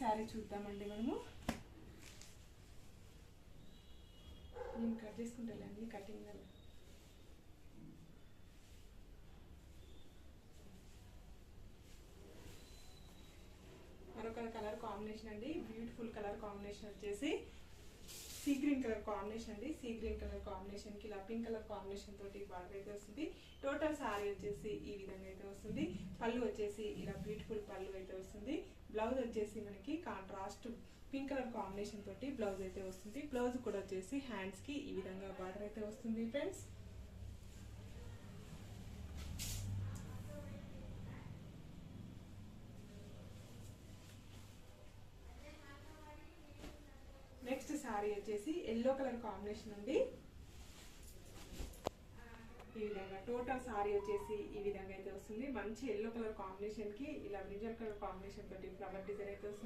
శారీ చూద్దామండి మనము. నేను కట్ చేసుకుంటానండి కటింగ్ వల్ల. మరొక కలర్ కాంబినేషన్ అండి, బ్యూటిఫుల్ కలర్ కాంబినేషన్ వచ్చేసి సీ గ్రీన్ కలర్ కాంబినేషన్ అండి. సీ గ్రీన్ కలర్ కాంబినేషన్ కి ఇలా పింక్ కలర్ కాంబినేషన్ తోటి బార్డర్ అయితే వస్తుంది. టోటల్ సారీ వచ్చేసి ఈ విధంగా అయితే వస్తుంది. పళ్ళు వచ్చేసి ఇలా బ్యూటిఫుల్ పళ్ళు అయితే వస్తుంది. బ్లౌజ్ వచ్చేసి మనకి కాంట్రాస్ట్ పింక్ కలర్ కాంబినేషన్ తోటి బ్లౌజ్ అయితే వస్తుంది. బ్లౌజ్ కూడా వచ్చేసి హ్యాండ్స్ కి ఈ విధంగా బార్డర్ అయితే వస్తుంది ఫ్రెండ్స్. నెక్స్ట్ శారీ వచ్చేసి ఎల్లో కలర్ కాంబినేషన్ అండి. ఈ విధంగా టోటల్ సారీ వచ్చేసి ఈ విధంగా అయితే వస్తుంది. మంచి ఎల్లో కలర్ కాంబినేషన్ కి ఇలా బ్రింజల్ కలర్ కాంబినేషన్ తోటి ఫ్లవర్ డిజైన్ అయితే వస్తుంది.